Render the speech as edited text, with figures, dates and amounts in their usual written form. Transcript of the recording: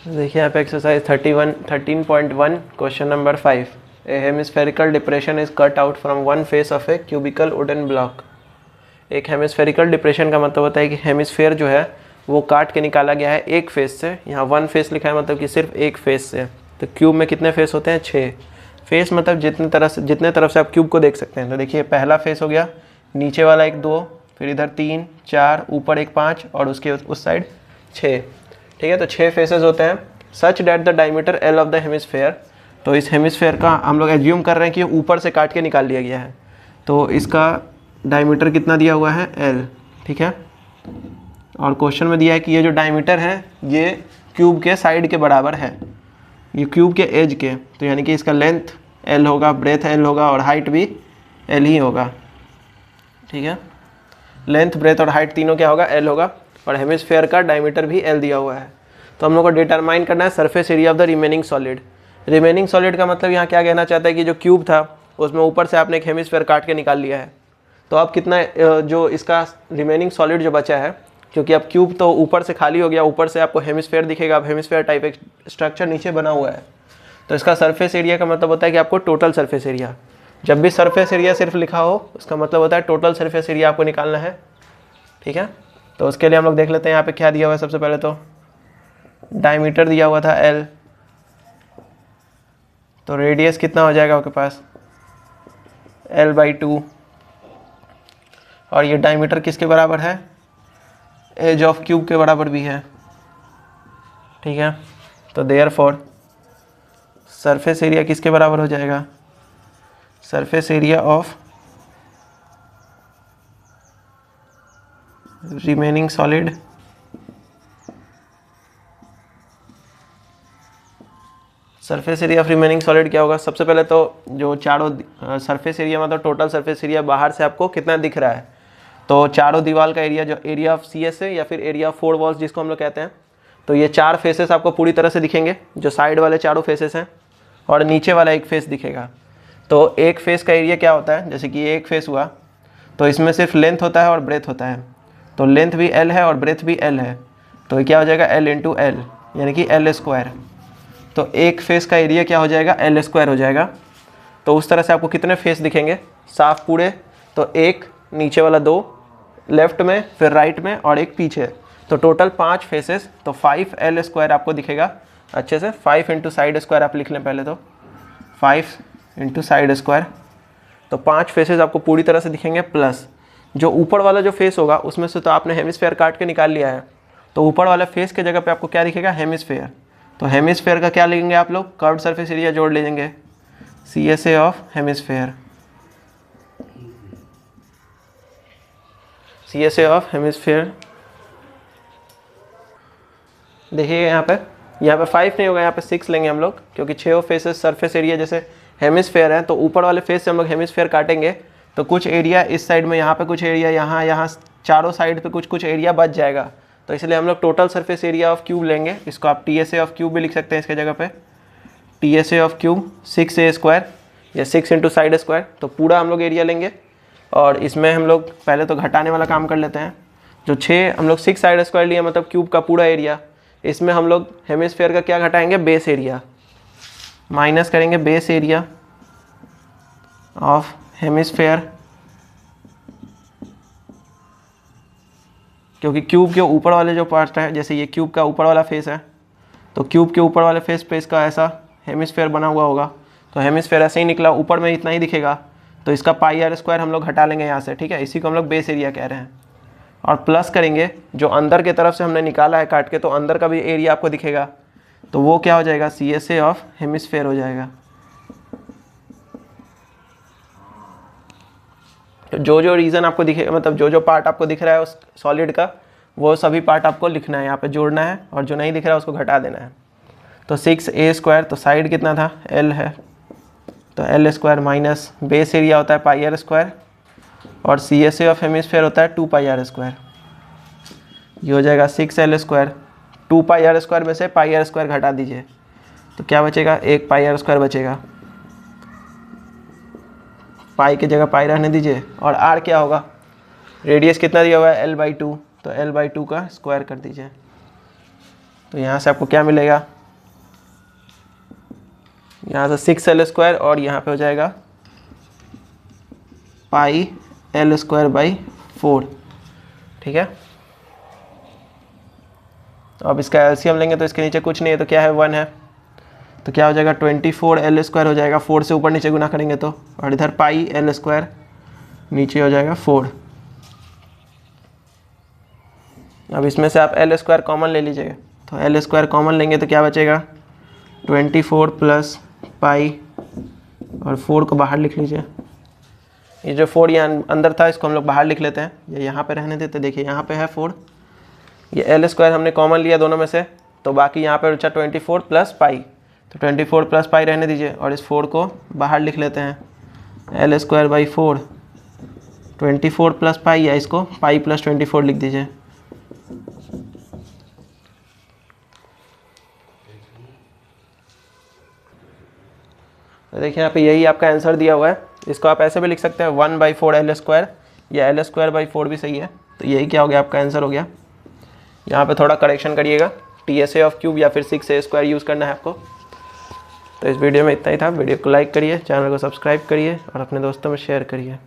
देखिए यहाँ पे exercise 13.1 question number 5। A hemispherical depression is cut out from one face of a cubical wooden block. एक hemispherical depression का मतलब होता है कि हेमिस्फेयर जो है वो काट के निकाला गया है एक फेस से। यहाँ वन फेस लिखा है मतलब कि सिर्फ एक फेस से। तो क्यूब में कितने फेस होते हैं? 6 फेस, मतलब जितने तरफ से आप क्यूब को देख सकते हैं। तो देखिए पहला फेस हो गया, नीचे वाला एक 2, फिर इधर 3 4, ऊपर एक 5 और उसके उस साइड 6। ठीक है, तो 6 फेसेस होते हैं। Such that the diameter L of the hemisphere, तो इस हेमिस्फेयर का हम लोग एज्यूम कर रहे हैं कि ऊपर से काट के निकाल लिया गया है। तो इसका डायमीटर कितना दिया हुआ है? एल। ठीक है, और क्वेश्चन में दिया है कि ये जो डायमीटर है ये क्यूब के साइड के बराबर है, ये क्यूब के एज के। तो यानी कि इसका लेंथ एल होगा, ब्रेथ एल होगा और हाइट भी एल ही होगा। ठीक है, लेंथ, ब्रेथ और हाइट तीनों क्या होगा? एल होगा। और हेमिस्फेयर का डायमीटर भी एल दिया हुआ है। तो हम लोग को डिटरमाइन करना है surface area of the remaining solid. Remaining solid का मतलब यहाँ क्या कहना चाहता है कि जो क्यूब था उसमें ऊपर से आपने एक हेमिस्फेयर काट के निकाल लिया है। तो अब कितना जो इसका रिमेनिंग सॉलिड जो बचा है, क्योंकि अब क्यूब तो ऊपर से खाली हो गया, ऊपर से आपको हेमिस्फेयर दिखेगा। अब हेमिस्फेयर टाइप एक स्ट्रक्चर नीचे बना हुआ है। तो इसका सरफेस एरिया का मतलब होता है कि आपको टोटल सरफेस एरिया, जब भी सरफेस एरिया सिर्फ लिखा हो उसका मतलब होता है टोटल सरफेस एरिया आपको निकालना है। ठीक है, तो उसके लिए हम लोग देख लेते हैं यहाँ पे क्या दिया हुआ है। सबसे पहले तो डायमीटर दिया हुआ था एल, तो रेडियस कितना हो जाएगा आपके पास? l/2। और ये डायमीटर किसके बराबर है? एज ऑफ क्यूब के बराबर भी है। ठीक है, तो देयरफॉर सरफेस एरिया किसके बराबर हो जाएगा? Surface area of remaining solid surface area of remaining solid क्या होगा? सबसे पहले तो जो चारों सरफेस एरिया मतलब टोटल सरफेस एरिया बाहर से आपको कितना दिख रहा है, तो चारों दीवार का एरिया जो एरिया ऑफ सी एस है या फिर एरिया ऑफ 4 वॉल्स जिसको हम लोग कहते हैं। तो ये 4 फेसेस आपको पूरी तरह से दिखेंगे, जो साइड वाले चारों फेसेस हैं, और नीचे वाला एक फेस दिखेगा। तो एक फेस का एरिया क्या होता है? जैसे कि ये एक फेस हुआ तो इसमें सिर्फ लेंथ होता है और ब्रेथ होता है। तो लेंथ भी एल है और ब्रेथ भी एल है, तो ये क्या हो जाएगा? एल इंटू एल, यानी कि एल स्क्वायर। तो एक फेस का एरिया क्या हो जाएगा? एल स्क्वायर हो जाएगा। तो उस तरह से आपको कितने फेस दिखेंगे साफ पूरे? तो एक नीचे वाला, 2 लेफ्ट में, फिर राइट में और एक पीछे, तो टोटल 5 फेसेस। तो 5L स्क्वायर आपको दिखेगा अच्छे से। 5 इंटू साइड स्क्वायर आप लिख लें पहले, तो 5 इंटू साइड स्क्वायर, तो 5 फेसेस आपको पूरी तरह से दिखेंगे। प्लस जो ऊपर वाला जो फेस होगा उसमें से तो आपने हेमिस्फेयर काट के निकाल लिया है, तो ऊपर वाला फेस के जगह पे आपको क्या दिखेगा? हेमिस्फेयर। तो हेमिस्फेयर का क्या लेंगे आप लोग? कर्व्ड सरफेस एरिया जोड़ लेंगे, CSA of hemisphere. CSA of hemisphere. देखिए यहाँ पे 5 नहीं होगा, यहाँ पे 6 लेंगे हम लोग, क्योंकि 6 फेसेस सरफेस एरिया जैसे हेमिस्फेयर है, तो ऊपर वाले फेस से हम लोग हेमिस्फेयर काटेंगे तो कुछ एरिया इस साइड में, यहाँ पे कुछ एरिया, यहाँ चारों साइड पे कुछ एरिया बच जाएगा। तो इसलिए हम लोग total surface area of cube लेंगे। इसको आप TSA ऑफ क्यूब भी लिख सकते हैं इसके जगह पे। TSA of cube 6A square या 6 इंटू साइड स्क्वायर, तो पूरा हम लोग एरिया लेंगे। और इसमें हम लोग पहले तो घटाने वाला काम कर लेते हैं। जो 6 हम लोग 6 साइड स्क्वायर लिए मतलब क्यूब का पूरा एरिया, इसमें हम लोग हेमिस्फेयर का क्या घटाएंगे? Base area. माइनस करेंगे बेस एरिया ऑफ हेमिस्फेयर, क्योंकि क्यूब के ऊपर वाले जो पार्ट है, जैसे ये क्यूब का ऊपर वाला फेस है, तो क्यूब के ऊपर वाले फेस पे इसका ऐसा हेमिस्फेयर बना हुआ होगा, तो हेमिस्फेयर ऐसे ही निकला, ऊपर में इतना ही दिखेगा। तो इसका πr स्क्वायर हम लोग हटा लेंगे यहाँ से। ठीक है, इसी को हम लोग बेस एरिया कह रहे हैं। और प्लस करेंगे जो अंदर के तरफ से हमने निकाला है काट के, तो अंदर का भी एरिया आपको दिखेगा, तो वो क्या हो जाएगा? CSA ऑफ हेमिस्फेयर हो जाएगा। तो जो रीज़न आपको दिखेगा, मतलब जो पार्ट आपको दिख रहा है उस सॉलिड का, वो सभी पार्ट आपको लिखना है, यहाँ पे जोड़ना है, और जो नहीं दिख रहा है उसको घटा देना है। तो 6A स्क्वायर, तो साइड कितना था? L है, तो L square minus base area होता है πr स्क्वायर, और CSA ऑफ हेमिस्फेयर होता है 2πr स्क्वायर। ये हो जाएगा 6L स्क्वायर। 2πr स्क्वायर में से πr स्क्वायर घटा दीजिए, तो क्या बचेगा? एक πr स्क्वायर बचेगा। पाई की जगह पाई रहने दीजिए। और r क्या होगा? रेडियस कितना दिया हुआ है? L/2, तो L/2 का स्क्वायर कर दीजिए। तो यहाँ से आपको क्या मिलेगा? यहाँ से 6l² और यहाँ पे हो जाएगा पाई l²/4। ठीक है, तो अब इसका एलसीएम लेंगे तो इसके नीचे कुछ नहीं है, तो क्या है 1 है, तो क्या हो जाएगा 24l² हो जाएगा, 4 से ऊपर नीचे गुना करेंगे तो, और इधर पाई l², नीचे हो जाएगा 4। अब इसमें से आप l² कॉमन ले लीजिएगा, तो l² कॉमन लेंगे तो क्या बचेगा 24 प्लस पाई, और 4 को बाहर लिख लीजिए। ये जो 4 यहाँ अंदर था इसको हम लोग बाहर लिख लेते हैं, ये यहाँ पे रहने देते। देखिए यहाँ पे है 4, ये l² हमने कॉमन लिया दोनों में से, तो बाकी यहाँ पे बचा 24 प्लस पाई, तो 24 प्लस पाई रहने दीजिए और इस 4 को बाहर लिख लेते हैं। l²/4, 24 प्लस पाई, या इसको पाई प्लस 24 लिख दीजिए। तो देखिए यहाँ पे यही आपका आंसर दिया हुआ है। इसको आप ऐसे भी लिख सकते हैं 1/4l², या l²/4 भी सही है। तो यही क्या हो गया, आपका आंसर हो गया। यहाँ पे थोड़ा करेक्शन करिएगा, TSA ऑफ क्यूब या फिर 6a² यूज़ करना है आपको। तो इस वीडियो में इतना ही था। वीडियो को लाइक करिए, चैनल को सब्सक्राइब करिए और अपने दोस्तों में शेयर करिए।